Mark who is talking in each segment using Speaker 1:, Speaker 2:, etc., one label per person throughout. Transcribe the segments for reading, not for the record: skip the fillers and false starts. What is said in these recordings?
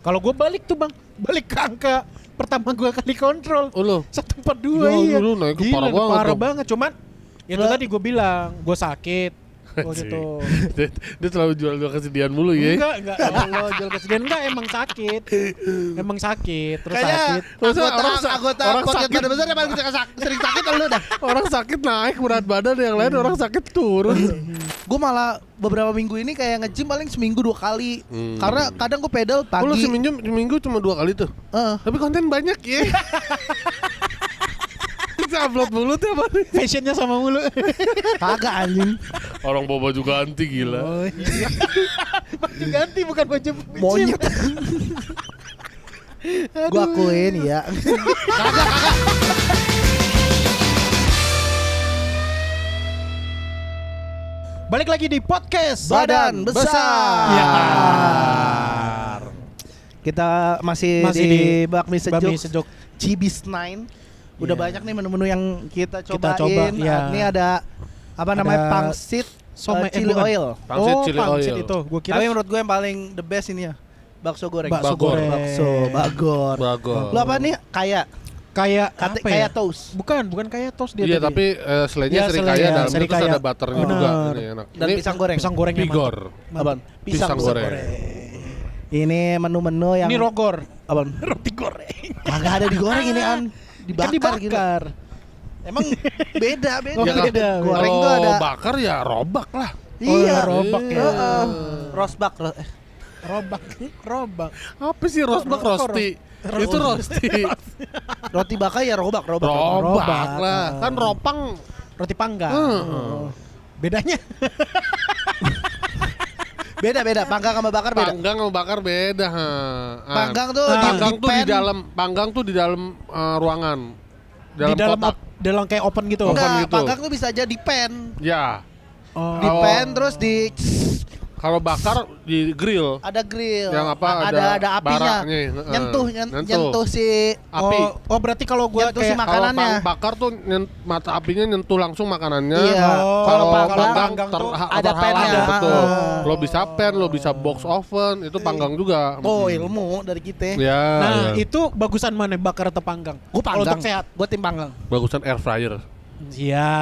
Speaker 1: Kalau gue balik tuh bang, balik ke angka pertama gue kali kontrol.
Speaker 2: Oh lo.
Speaker 1: 142 iya.
Speaker 2: Lu naik
Speaker 1: Gila,
Speaker 2: parah banget.
Speaker 1: parah banget. Cuman itu tadi gue bilang, gue sakit. Oh gitu.
Speaker 2: Dia selalu jual kesedihan mulu ya.
Speaker 1: Enggak Allah jual kesedihan emang sakit. Emang sakit, terus
Speaker 3: Kayaknya
Speaker 1: sakit.
Speaker 3: anggota podcast pada besar yang paling sering sakit lu dah.
Speaker 2: Orang sakit naik berat badan, yang lain orang sakit turun.
Speaker 3: Gue malah beberapa minggu ini kayak nge-gym paling seminggu 2 kali. Karena kadang gue pedal pagi.
Speaker 2: Lu seminggu cuma 2 kali tuh. Tapi konten banyak ya. Bisa upload mulu tiap hari.
Speaker 1: Fashionnya sama mulu.
Speaker 3: Kagak anjing.
Speaker 2: Orang bawa baju ganti gila.
Speaker 1: Oh iya. Baju ganti bukan baju
Speaker 3: Monyet. Gue akuin ya. Kagak.
Speaker 1: Balik lagi di podcast
Speaker 3: Badan Besar.
Speaker 1: Ya.
Speaker 3: Kita masih
Speaker 1: Masih
Speaker 3: di
Speaker 1: di
Speaker 3: Bakmi
Speaker 1: Bakmi
Speaker 3: Sejuk
Speaker 1: Sejuk.
Speaker 3: Cibis 9. Udah banyak nih menu-menu yang kita cobain.
Speaker 1: coba, ya.
Speaker 3: Ini ada apa namanya?
Speaker 1: Ada
Speaker 3: Pangsit
Speaker 1: Somai-
Speaker 3: chili
Speaker 1: bukan.
Speaker 3: oil.
Speaker 2: Pangsit chili
Speaker 1: pangsit
Speaker 2: oil.
Speaker 1: itu. Gua kira
Speaker 3: Tapi menurut gue yang paling the best ini ya. Bakso goreng.
Speaker 1: Bakso
Speaker 2: Bagor.
Speaker 1: goreng.
Speaker 3: Bakso bagor.
Speaker 2: Bagor.
Speaker 3: Lu apa nih? Kayak
Speaker 1: kayak apa ya?
Speaker 3: kayak toast.
Speaker 1: Bukan kayak toast dia
Speaker 2: Iya
Speaker 1: tadi.
Speaker 2: tapi selainya
Speaker 1: Ya,
Speaker 2: serikaya
Speaker 1: selai,
Speaker 2: dalamnya terus
Speaker 1: serikaya.
Speaker 2: ada butternya
Speaker 1: Bener.
Speaker 2: juga. Ini enak.
Speaker 3: Dan
Speaker 2: Ini
Speaker 3: pisang goreng.
Speaker 1: Pisang gorengnya
Speaker 2: Bigor.
Speaker 3: Apaan?
Speaker 2: Pisang goreng.
Speaker 3: Ini menu-menu yang
Speaker 1: Ini rogor.
Speaker 3: apaan?
Speaker 1: Roti goreng.
Speaker 3: Kagak ada digoreng ini an.
Speaker 1: Kan
Speaker 3: Dibakar gitu.
Speaker 1: dibakar.
Speaker 3: Emang beda.
Speaker 1: Oh,
Speaker 2: Ya,
Speaker 1: beda.
Speaker 3: Goreng tuh
Speaker 2: Kalau
Speaker 3: ada.
Speaker 2: bakar ya robak lah.
Speaker 3: Iya,
Speaker 1: robak ya.
Speaker 3: Rosbak.
Speaker 1: Robak.
Speaker 2: Apa sih rosbak rosti? Itu rosti.
Speaker 3: Roti bakar ya robak.
Speaker 2: Robak lah. Kan ropang.
Speaker 1: Roti panggang. Bedanya
Speaker 3: Beda. Panggang sama bakar beda.
Speaker 2: Panggang sama bakar beda.
Speaker 3: Panggang tuh
Speaker 2: Panggang tuh di dalam ruangan.
Speaker 1: di dalam
Speaker 2: kotak.
Speaker 1: dalam kayak open gitu.
Speaker 2: Open
Speaker 3: Enggak,
Speaker 2: gitu.
Speaker 3: panggang tuh bisa aja di pan.
Speaker 2: Ya.
Speaker 1: Oh.
Speaker 3: Di pan terus di
Speaker 2: Kalau bakar di grill.
Speaker 3: ada grill.
Speaker 2: Yang apa,
Speaker 3: ada
Speaker 2: ada
Speaker 3: apinya.
Speaker 2: baraknya.
Speaker 3: Nyentuh si
Speaker 2: Api.
Speaker 1: Oh berarti kalau gua
Speaker 3: Nyentuh si
Speaker 1: kayak
Speaker 2: Kalau
Speaker 3: makanannya.
Speaker 2: bakar tuh mata apinya nyentuh langsung makanannya.
Speaker 3: Iya.
Speaker 2: Kalau
Speaker 3: panggang
Speaker 2: panggang
Speaker 1: tuh
Speaker 3: ada
Speaker 2: terhalang,
Speaker 3: pennya.
Speaker 2: betul. Lo bisa pan, lo bisa box oven, itu panggang juga.
Speaker 3: Oh, ilmu dari kita.
Speaker 2: Ya.
Speaker 1: Nah
Speaker 2: ya.
Speaker 1: itu bagusan mana, bakar atau panggang?
Speaker 3: Gue
Speaker 1: Kalau
Speaker 3: panggang.
Speaker 1: untuk sehat.
Speaker 3: Gue tim panggang.
Speaker 2: Bagusan air fryer.
Speaker 1: Iya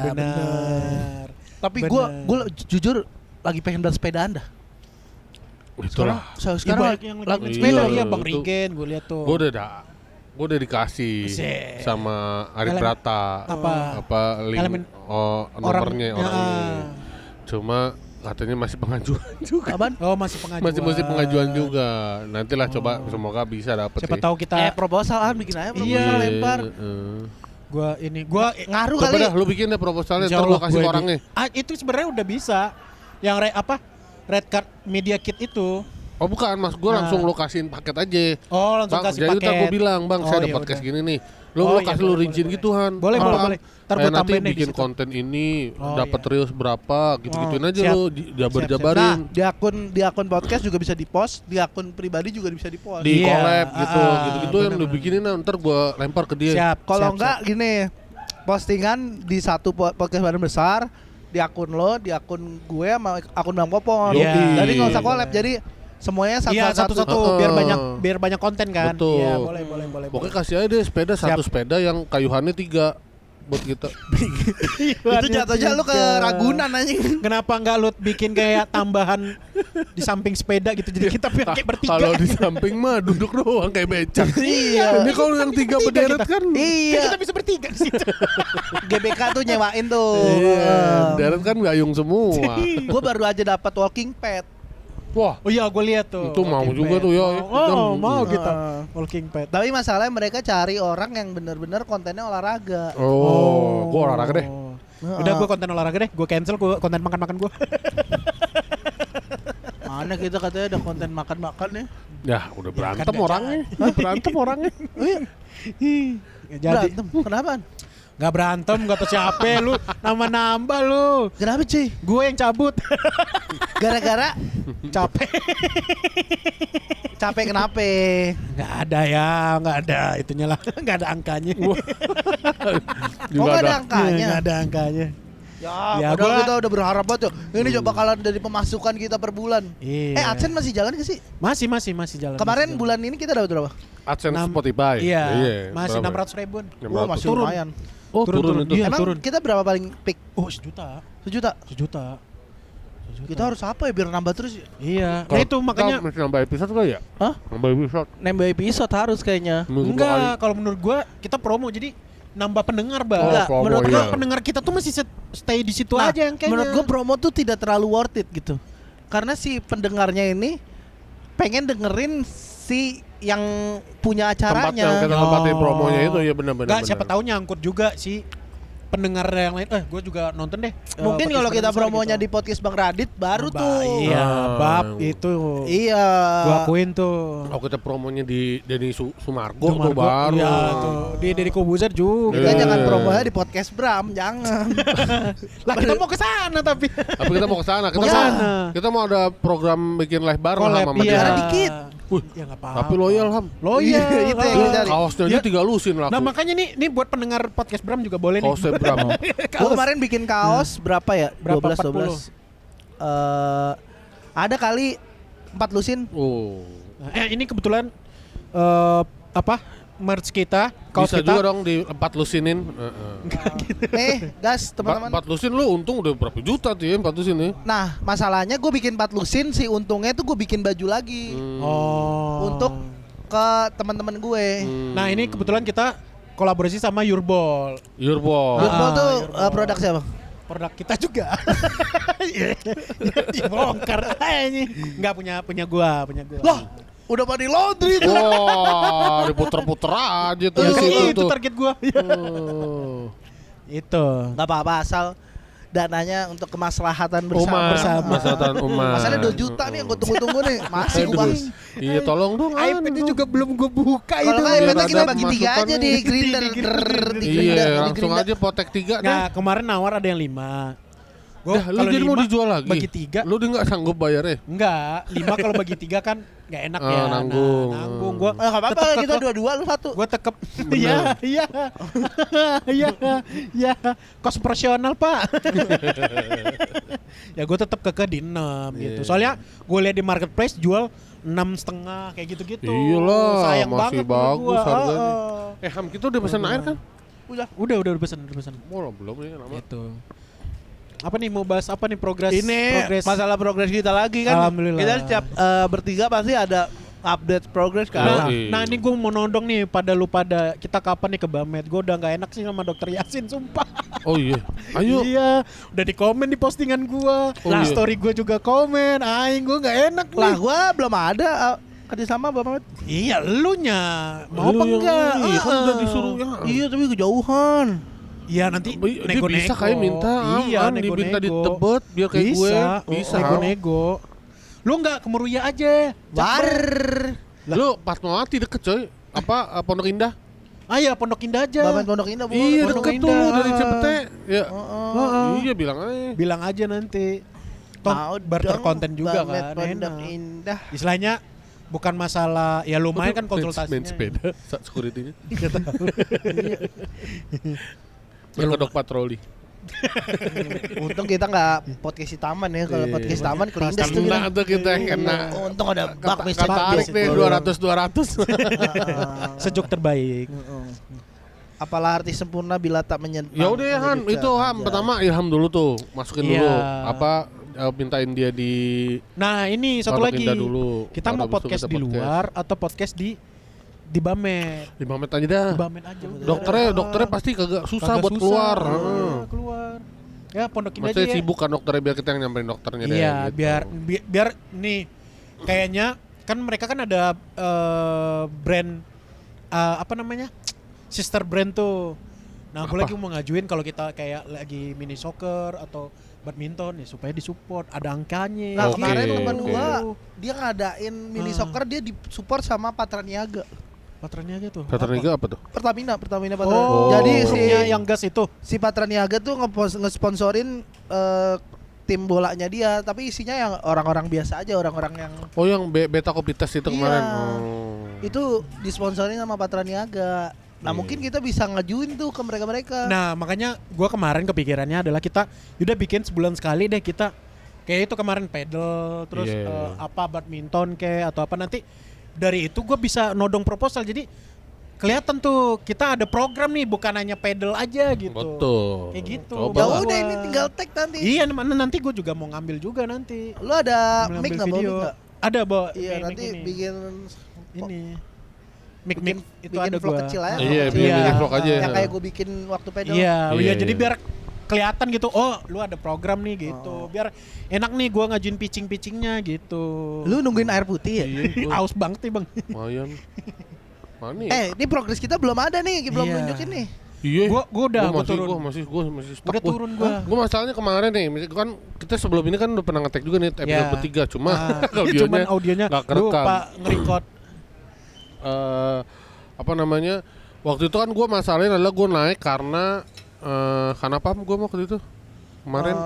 Speaker 3: Iya,
Speaker 1: benar.
Speaker 3: Tapi
Speaker 1: Bener.
Speaker 3: gue jujur lagi pengen beli sepedaan dah.
Speaker 2: Itulah.
Speaker 3: Sekarang
Speaker 1: banyak yang lagi
Speaker 3: lagi
Speaker 1: sepeda.
Speaker 2: Iya,
Speaker 1: Iya Bang
Speaker 2: itu.
Speaker 1: Rigen gue lihat tuh.
Speaker 2: Gue udah dikasih
Speaker 1: Buset.
Speaker 2: sama Arif
Speaker 1: Elemen-
Speaker 2: Brata.
Speaker 1: apa?
Speaker 2: link
Speaker 1: Elemen-
Speaker 2: nomornya
Speaker 1: orang-
Speaker 2: orang.
Speaker 1: ya.
Speaker 2: Cuma katanya masih pengajuan juga.
Speaker 3: Apaan?
Speaker 1: Oh masih pengajuan.
Speaker 2: Masih pengajuan juga. Nantilah coba semoga bisa dapet
Speaker 1: Siapa
Speaker 2: sih.
Speaker 1: tahu kita.
Speaker 3: Proposal bikin aja proposal
Speaker 1: Iya.
Speaker 3: lempar.
Speaker 1: Gua
Speaker 3: Ngaruh
Speaker 2: Coba
Speaker 3: kali.
Speaker 2: dah lu bikin deh proposalnya,
Speaker 1: Insya
Speaker 2: ntar lu
Speaker 1: Allah
Speaker 2: kasih ke
Speaker 1: gua
Speaker 2: orangnya.
Speaker 1: itu sebenarnya udah bisa. Yang red card media kit itu.
Speaker 2: Oh bukan, mas gue langsung lu kasihin paket aja.
Speaker 1: Oh langsung
Speaker 2: Bang,
Speaker 1: kasih
Speaker 2: jadi
Speaker 1: paket.
Speaker 2: ntar gue bilang, bang saya
Speaker 1: Oh,
Speaker 2: ada
Speaker 1: iya,
Speaker 2: podcast
Speaker 1: udah.
Speaker 2: gini nih. Lu
Speaker 1: Oh, iya,
Speaker 2: kasih lu
Speaker 1: boleh,
Speaker 2: rinciin
Speaker 1: boleh.
Speaker 2: gituan.
Speaker 1: Boleh,
Speaker 2: Bang,
Speaker 1: boleh. Ntar gua
Speaker 2: nanti
Speaker 1: tambahin deh di
Speaker 2: bikin
Speaker 1: situ.
Speaker 2: konten ini
Speaker 1: Oh,
Speaker 2: dapat
Speaker 1: iya.
Speaker 2: reels berapa, gitu-gituin
Speaker 1: Oh,
Speaker 2: aja
Speaker 1: siap.
Speaker 2: lu jabar-jabarin.
Speaker 3: Nah, di akun podcast juga bisa di-post, di akun pribadi juga bisa di-post.
Speaker 2: Di
Speaker 1: Iya,
Speaker 2: collab gitu, gitu-gitu yang lu
Speaker 1: bener-bener.
Speaker 2: bikinin ntar gue lempar ke dia.
Speaker 1: Siap.
Speaker 3: Kalau
Speaker 1: siap,
Speaker 3: enggak gini, postingan di satu podcast badan besar di akun lo, di akun gue sama akun Bang Popon.
Speaker 1: Yoi.
Speaker 3: Jadi nggak usah collab. Jadi semuanya
Speaker 1: Iya satu-satu biar banyak konten kan.
Speaker 2: Betul.
Speaker 1: Iya boleh.
Speaker 2: Pokoknya kasih aja deh sepeda, satu sepeda yang kayuhannya 3 buat kita.
Speaker 3: Itu jatuhnya lu ke Ragunan anjing.
Speaker 1: Kenapa nggak lu bikin kayak tambahan di samping sepeda gitu, jadi kita pakai bertiga.
Speaker 2: Kalau di samping mah duduk doang kayak becak.
Speaker 3: Iya.
Speaker 2: Ini kalau yang 3 berderet kan.
Speaker 3: Iya.
Speaker 1: Kita bisa bertiga di situ.
Speaker 3: GBK tuh nyewain tuh.
Speaker 2: Iya, deret kan gayung semua.
Speaker 3: Gue baru aja dapat walking pad.
Speaker 2: Wah,
Speaker 1: Oh iya gue lihat tuh.
Speaker 2: itu mau
Speaker 1: Walking
Speaker 2: juga
Speaker 1: pad.
Speaker 2: tuh ya.
Speaker 1: Mau kita
Speaker 3: Ah.
Speaker 1: walking pad.
Speaker 3: Tapi masalahnya mereka cari orang yang bener-bener kontennya olahraga.
Speaker 2: Oh, gua olahraga deh.
Speaker 1: Udah gue konten olahraga deh, gue cancel gue konten makan-makan gue.
Speaker 3: Mana kita katanya ada konten makan-makan nih.
Speaker 2: Ya, udah berantem
Speaker 1: kan nggak
Speaker 2: orangnya. Berantem orangnya.
Speaker 1: Jadi
Speaker 3: Berantem. Kenapa?
Speaker 1: nggak berantem, nggak tahu siapa lu, nambah lu.
Speaker 3: Kenapa cuy?
Speaker 1: Gue yang cabut.
Speaker 3: Gara-gara
Speaker 1: Capek.
Speaker 3: capek kenapa?
Speaker 1: Nggak ada itunya lah, nggak ada angkanya.
Speaker 3: Oh nggak ada angkanya.
Speaker 1: Nggak ada angkanya.
Speaker 3: Ya,
Speaker 1: Ya,
Speaker 3: padahal
Speaker 1: gua-
Speaker 3: kita udah berharap banget. Ini coba bakalan dari pemasukan kita per bulan.
Speaker 1: Iya.
Speaker 3: AdSense masih jalan gak sih?
Speaker 1: masih jalan.
Speaker 3: Kemarin
Speaker 1: masih jalan.
Speaker 3: bulan ini kita dapat berapa?
Speaker 2: AdSense
Speaker 1: Enam-
Speaker 2: Spotify.
Speaker 1: Iya, masih
Speaker 2: berapa?
Speaker 1: 600 ribuan.
Speaker 3: Wah, masih
Speaker 1: Turun.
Speaker 3: lumayan.
Speaker 2: Oh, turun itu.
Speaker 1: Iya,
Speaker 3: Emang
Speaker 1: turun.
Speaker 3: kita berapa paling peak?
Speaker 1: Oh, 1 juta.
Speaker 3: 1 juta. Kita harus apa ya biar nambah terus?
Speaker 1: Iya. Nah
Speaker 2: Kalau
Speaker 1: itu makanya
Speaker 2: kita mesti nambah episode kali ya?
Speaker 3: Hah?
Speaker 2: Nambah episode.
Speaker 3: Nambah episode harus kayaknya.
Speaker 2: Minggu 2 kali.
Speaker 1: enggak, kalau menurut gua kita promo jadi nambah pendengar, Bang.
Speaker 2: Oh,
Speaker 3: Enggak,
Speaker 2: promo,
Speaker 3: menurut
Speaker 2: iya.
Speaker 3: gua
Speaker 1: Pendengar kita tuh masih stay di situ
Speaker 3: Nah,
Speaker 1: aja yang kayaknya.
Speaker 3: menurut gua promo tuh tidak terlalu worth it gitu. Karena si pendengarnya ini pengen dengerin si yang punya
Speaker 2: Tempat yang
Speaker 3: acaranya.
Speaker 2: kita tempatin promonya itu ya benar-benar.
Speaker 1: Enggak, siapa tahu nyangkut juga si pendengar yang lain. Gue juga nonton deh.
Speaker 3: Mungkin
Speaker 1: podcast
Speaker 3: kalau kita
Speaker 1: besar
Speaker 3: promonya
Speaker 1: gitu.
Speaker 3: di podcast Bang Radit baru
Speaker 1: Bah,
Speaker 3: tuh.
Speaker 1: Iya,
Speaker 2: Ah.
Speaker 1: bab itu.
Speaker 3: Iya.
Speaker 1: Gua akuin tuh.
Speaker 2: Oh, kita promonya di Denny Sumargo
Speaker 1: Sumargo,
Speaker 2: tuh baru.
Speaker 1: Iya, tuh. Di Deddy Kobuzer juga.
Speaker 3: Kita
Speaker 2: Iya.
Speaker 3: jangan promonya di podcast Bram, jangan.
Speaker 1: Lah kita mau ke sana tapi.
Speaker 2: Tapi kita mau ke sana. Kita
Speaker 1: Mau
Speaker 2: mau
Speaker 1: kesana.
Speaker 2: kita mau ada program bikin live bareng
Speaker 1: Collab,
Speaker 2: sama
Speaker 1: iya.
Speaker 2: dia.
Speaker 3: Karena dikit.
Speaker 2: Wih,
Speaker 1: Ya enggak apa-apa.
Speaker 2: tapi loyal Ham.
Speaker 1: Loyal.
Speaker 3: Iya, itu yang
Speaker 1: Ah.
Speaker 3: kita cari.
Speaker 2: Kaosnya aja
Speaker 1: Ya.
Speaker 2: 3 lusin lah.
Speaker 1: Nah, makanya nih buat pendengar podcast Bram juga boleh nih.
Speaker 2: Kaosnya Bram.
Speaker 3: Gua kemarin bikin kaos berapa ya?
Speaker 1: Berapa?
Speaker 3: 12. Ada kali 4 lusin.
Speaker 2: Oh.
Speaker 1: Nah, ini kebetulan merch kita, kaos
Speaker 2: Bisa
Speaker 1: kita.
Speaker 2: juga dong di 4 lusinin.
Speaker 3: Nih, gas teman-teman.
Speaker 2: 4 lusin lu untung udah berapa juta tuh ya 4 lusin ya.
Speaker 3: Nah, masalahnya gue bikin 4 lusin, si untungnya tuh gue bikin baju lagi
Speaker 1: Oh.
Speaker 3: untuk ke teman-teman gue.
Speaker 1: Nah, ini kebetulan kita kolaborasi sama Yurbol.
Speaker 2: Yurbol.
Speaker 3: Yurbol tuh
Speaker 1: Yurbol.
Speaker 3: produk siapa?
Speaker 1: Produk kita juga. Dibongkar ini. Enggak punya gua.
Speaker 3: Loh, udah pada laundry tuh.
Speaker 2: Wah, diputer-puter aja tuh
Speaker 1: Ya,
Speaker 2: di situ
Speaker 1: itu
Speaker 2: tuh.
Speaker 1: target gua.
Speaker 2: Oh.
Speaker 1: Itu.
Speaker 3: Gak apa-apa asal dananya untuk kemaslahatan
Speaker 2: Umat,
Speaker 3: bersama.
Speaker 2: masyarakat umat.
Speaker 3: Masalahnya 2 juta nih yang gue tunggu-tunggu nih. Masih gue
Speaker 2: Aduh.
Speaker 3: bahas.
Speaker 2: Iya, tolong dong.
Speaker 1: iPad juga belum gua buka
Speaker 3: Kalau
Speaker 1: itu.
Speaker 3: nggak
Speaker 2: biar
Speaker 3: iPad kita
Speaker 2: ada
Speaker 3: bagi 3 aja
Speaker 2: masukan
Speaker 3: di
Speaker 2: nih.
Speaker 3: Grindr. Di
Speaker 2: Iya,
Speaker 3: Grindr, di
Speaker 2: langsung
Speaker 3: Grindr.
Speaker 2: aja potek 3 deh.
Speaker 1: Nah, kemarin nawar ada yang 5. Gua
Speaker 2: Dah, lu
Speaker 1: kalau
Speaker 2: jadi mau
Speaker 1: 5
Speaker 2: dijual lagi?
Speaker 1: bagi 3.
Speaker 2: Lu udah nggak sanggup bayarnya?
Speaker 1: Enggak, 5 kalau bagi 3 kan enggak enak
Speaker 2: Oh,
Speaker 1: ya.
Speaker 2: nanggung.
Speaker 1: Nah, nanggung gua.
Speaker 3: Nggak apa-apa
Speaker 1: tetep
Speaker 3: kita
Speaker 1: kekeh.
Speaker 3: 2-2 lu 1.
Speaker 1: Gua tekep.
Speaker 2: Bener.
Speaker 1: Iya. Iya. Kos profesional, Pak. Ya gua tetep kekeh di 6 gitu.
Speaker 2: Iya.
Speaker 1: Soalnya gua lihat di marketplace jual 6,5 kayak gitu-gitu.
Speaker 2: Iyalah,
Speaker 1: Sayang
Speaker 2: masih
Speaker 1: banget menurut
Speaker 2: bagus
Speaker 1: gua.
Speaker 2: harganya.
Speaker 1: Ah.
Speaker 2: Ham, kita udah pesan air kan?
Speaker 1: Udah pesan.
Speaker 2: Belum nih lama.
Speaker 1: Gitu. Apa nih mau bahas apa nih progres?
Speaker 3: Masalah progres kita lagi kan.
Speaker 1: Alhamdulillah.
Speaker 3: Kita setiap bertiga pasti ada update progres
Speaker 1: Nah,
Speaker 3: kan.
Speaker 2: Yoi.
Speaker 1: nah ini gue mau nodong nih pada kita kapan nih ke Bamet. Gue udah nggak enak sih sama Dokter Yasin, sumpah.
Speaker 2: Oh iya. Ayo.
Speaker 1: Iya, udah di komen di postingan gue.
Speaker 2: Oh, iya.
Speaker 1: Story gue juga komen. Aing gue nggak enak
Speaker 3: Lah
Speaker 1: nih.
Speaker 3: gua belum ada kerjasama Bapak.
Speaker 1: Iya, lu nya mau apa
Speaker 2: Lu yang
Speaker 1: enggak?
Speaker 2: ini, kan udah disuruh ya.
Speaker 3: Iya tapi kejauhan.
Speaker 1: Iya nanti
Speaker 2: Dia
Speaker 1: nego-nego.
Speaker 2: bisa kayak minta,
Speaker 1: Iya,
Speaker 2: diminta
Speaker 1: nego-nego.
Speaker 2: ditebet biar kayak gue.
Speaker 1: Bisa. Nego-nego. Lu nggak ke Meruya aja.
Speaker 3: Bar.
Speaker 2: Lu Fatmawati deket coy. Apa Pondok Indah?
Speaker 1: Ah ya Pondok Indah aja.
Speaker 3: Bapak Pondok Indah boleh.
Speaker 2: Iya
Speaker 1: Pondok
Speaker 2: deket tuh
Speaker 1: Indah.
Speaker 2: dari Cipete. Ya.
Speaker 1: Heeh.
Speaker 2: Iya bilang aja.
Speaker 1: Bilang aja nanti. Toh
Speaker 3: Mau
Speaker 1: barter
Speaker 3: dong,
Speaker 1: konten juga
Speaker 3: Bamet
Speaker 1: kan.
Speaker 3: Pondok
Speaker 1: enak.
Speaker 3: Indah.
Speaker 1: Istilahnya bukan masalah ya lumayan kan konsultasinya.
Speaker 2: Main sepeda security-nya. Berkedok patroli.
Speaker 3: Untung kita nggak podcast di taman ya. Kalau
Speaker 2: Iya.
Speaker 3: podcast taman kelindes tuh
Speaker 2: Kena
Speaker 3: kita.
Speaker 2: tuh kita kena.
Speaker 3: Untung ada bak bisa
Speaker 2: Ketarik nih 200.
Speaker 1: Sejuk terbaik.
Speaker 3: Apalah arti sempurna bila tak menyentuh.
Speaker 2: Ya udah ya Han, itu Ham pertama Ilham dulu tuh, masukin
Speaker 1: Iya.
Speaker 2: dulu. Apa mintain dia di
Speaker 1: Nah ini satu
Speaker 2: Pondok
Speaker 1: lagi.
Speaker 2: Indah dulu.
Speaker 1: Kita
Speaker 2: Baru
Speaker 1: mau
Speaker 2: habis itu
Speaker 1: podcast
Speaker 2: kita
Speaker 1: di luar atau podcast di Bamet.
Speaker 2: 5 menit aja dah.
Speaker 1: Di Bamet aja udah.
Speaker 2: Dokternya pasti kagak susah
Speaker 1: Kagak
Speaker 2: buat
Speaker 1: susah.
Speaker 2: keluar.
Speaker 1: Iya, keluar. Ya Pondok Indah aja
Speaker 2: Maksudnya
Speaker 1: ya.
Speaker 2: sibuk kan dokternya biar kita yang nyamperin dokternya deh.
Speaker 1: Iya,
Speaker 2: gitu.
Speaker 1: biar nih kayaknya kan mereka kan ada brand apa namanya? Sister brand tuh. Nah, aku
Speaker 2: Apa?
Speaker 1: lagi mau ngajuin kalau kita kayak lagi mini soccer atau badminton ya supaya disupport, ada angkanya.
Speaker 3: Nah
Speaker 2: Oke,
Speaker 3: kemarin teman
Speaker 2: oke.
Speaker 3: gua dia ngadain mini
Speaker 1: Ah.
Speaker 3: soccer dia disupport sama Patra Niaga.
Speaker 1: Patronnya aja tuh.
Speaker 2: Dokter Niaga apa tuh?
Speaker 3: Pertamina Patra.
Speaker 2: Oh.
Speaker 3: Jadi si
Speaker 1: yang gas itu.
Speaker 3: si Patra Niaga tuh ngesponsorin tim bolanya dia, tapi isinya yang orang-orang biasa aja, orang-orang yang
Speaker 2: Oh yang beta kopi test itu
Speaker 3: Iya.
Speaker 2: kemarin. Oh.
Speaker 3: itu disponsorin sama Patra Niaga. Nah mungkin kita bisa ngajuin tuh ke mereka-mereka.
Speaker 1: Nah makanya gue kemarin kepikirannya adalah kita udah bikin sebulan sekali deh kita kayak itu kemarin pedal terus badminton kayak atau apa nanti dari itu gue bisa nodong proposal jadi kelihatan tuh kita ada program nih bukan hanya pedal aja gitu.
Speaker 2: Betul.
Speaker 1: Kayak gitu.
Speaker 2: Coba
Speaker 3: Ya
Speaker 2: lah.
Speaker 3: udah ini tinggal tag nanti.
Speaker 1: Iya nanti gue juga mau ngambil juga nanti.
Speaker 3: Lu ada
Speaker 1: Ngambil
Speaker 3: mic nggak bawa
Speaker 1: video.
Speaker 3: mic nggak?
Speaker 1: Ada bawa.
Speaker 3: Iya
Speaker 1: mic
Speaker 3: nanti
Speaker 1: ini.
Speaker 3: bikin
Speaker 1: Ini. Mic
Speaker 3: bikin
Speaker 1: itu
Speaker 3: bikin
Speaker 1: ada
Speaker 3: vlog
Speaker 1: gua.
Speaker 3: kecil aja.
Speaker 2: Iya,
Speaker 3: vlog
Speaker 2: bikin
Speaker 3: kecil.
Speaker 2: vlog aja.
Speaker 3: Yang kayak gue bikin waktu pedal.
Speaker 1: Iya,
Speaker 2: Iya,
Speaker 1: jadi
Speaker 2: iya.
Speaker 1: biar kelihatan gitu. Oh, lu ada program nih gitu. Biar enak nih gua ngajuin pitching-pitchingnya gitu.
Speaker 3: Lu nungguin air putih ya?
Speaker 2: Iya,
Speaker 1: Aus banget nih, Bang.
Speaker 2: lumayan. Mana?
Speaker 3: Ini progres kita belum ada nih, belum
Speaker 1: Iya.
Speaker 3: nunjukin nih.
Speaker 2: Iya.
Speaker 1: Gua udah
Speaker 2: Gua
Speaker 1: turun.
Speaker 2: masih stuck
Speaker 1: Udah turun gua.
Speaker 2: Gua masalahnya kemarin nih, misalnya kan kita sebelum ini kan udah pernah nge-tag juga nih episode
Speaker 1: Ya.
Speaker 2: bertiga, cuma
Speaker 1: cuman audionya
Speaker 2: nggak kerekam.
Speaker 1: lupa nge-record.
Speaker 2: Apa namanya? Waktu itu kan gua masalahnya adalah gua naik karena apa gua mau waktu itu? Kemarin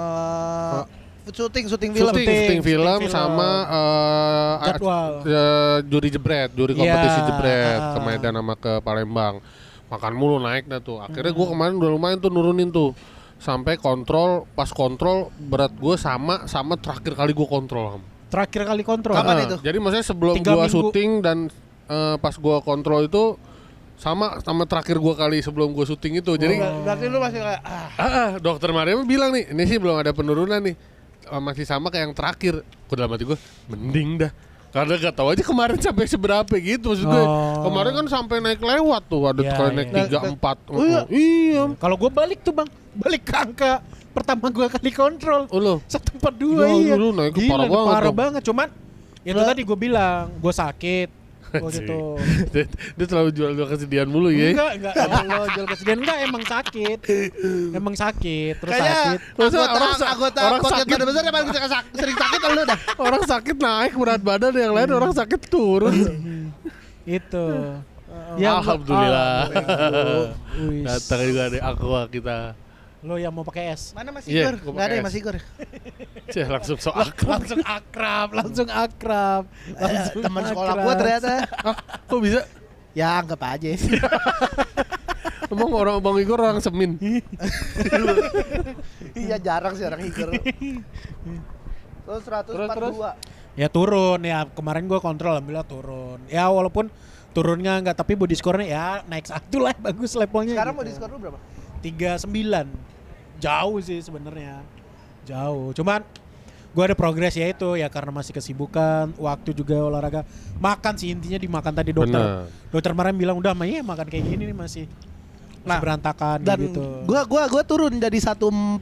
Speaker 3: Syuting film.
Speaker 2: syuting film
Speaker 1: film.
Speaker 2: sama
Speaker 1: Jadwal.
Speaker 2: juri jebret, juri
Speaker 1: Iya,
Speaker 2: kompetisi jebret ke Medan sama ke Palembang. Makan mulu naik dah tuh. Akhirnya gua kemarin udah lumayan tuh nurunin tuh. Sampai pas kontrol berat gue sama terakhir kali gue kontrol.
Speaker 1: Terakhir kali kontrol.
Speaker 3: Kapan itu?
Speaker 2: Jadi maksudnya sebelum
Speaker 1: 3
Speaker 2: gue
Speaker 1: minggu.
Speaker 2: syuting dan pas gue kontrol itu sama terakhir gue kali sebelum gue syuting itu. Jadi
Speaker 3: Berarti lu masih kayak
Speaker 2: dokter Maria bilang nih, ini sih belum ada penurunan nih. Masih sama kayak yang terakhir. Gue dalam hati gue mending dah. Karena gak tahu aja kemarin sampai seberapa gitu maksud gue. Kemarin kan sampai naik lewat tuh, ada
Speaker 1: Iya,
Speaker 2: kali
Speaker 1: iya.
Speaker 2: naik 3 4.
Speaker 3: Oh iya?
Speaker 2: Iya.
Speaker 1: Kalau gue balik tuh, Bang. Balik ke angka pertama gue kali kontrol.
Speaker 2: Oh lo.
Speaker 1: 142
Speaker 2: Ya,
Speaker 1: iya.
Speaker 2: lu naiknya
Speaker 1: Gila,
Speaker 2: parah banget
Speaker 1: parah
Speaker 2: dong.
Speaker 1: banget. Cuman itu tadi gue bilang, gue sakit. Oh gitu.
Speaker 2: Dia terlalu jual kesedihan mulu ya.
Speaker 1: Enggak Allah jual kesedihan enggak emang sakit. Emang sakit, terus
Speaker 3: kayaknya
Speaker 1: sakit.
Speaker 3: anggota
Speaker 2: orang
Speaker 3: podcast
Speaker 2: sakit.
Speaker 3: pada besar yang paling sering sakit lu dah.
Speaker 2: Orang sakit naik berat badan, yang lain orang sakit turun.
Speaker 1: Itu.
Speaker 2: Alhamdulillah.
Speaker 1: Wis.
Speaker 2: Datang juga ada aqua kita.
Speaker 1: Lo yang mau pakai es.
Speaker 3: Mana Mas
Speaker 2: Iya,
Speaker 3: Igor?
Speaker 2: gua
Speaker 3: Enggak ada
Speaker 2: pakai
Speaker 3: ya Mas Igor.
Speaker 2: Cih, langsung so akrab.
Speaker 1: Langsung akrab.
Speaker 3: Teman sekolah gua ternyata.
Speaker 2: Kok bisa?
Speaker 3: Ya anggap aja sih.
Speaker 2: Emang orang Bang Igor orang Semin.
Speaker 3: Iya jarang sih orang Igor. Terus 142.
Speaker 1: Ya turun ya kemarin gue kontrol alhamdulillah turun. Ya walaupun turunnya enggak tapi body score-nya ya naik 1 lah bagus levelnya.
Speaker 3: Sekarang
Speaker 1: gitu.
Speaker 3: body score lu berapa?
Speaker 1: 39. Jauh sih sebenarnya. Jauh. Cuman gue ada progres ya itu ya karena masih kesibukan, waktu juga olahraga. Makan sih intinya dimakan tadi dokter.
Speaker 2: Bener.
Speaker 1: Dokter kemarin bilang udah mah makan kayak gini nih masih berantakan
Speaker 3: Dan
Speaker 1: gitu.
Speaker 3: gua turun jadi 146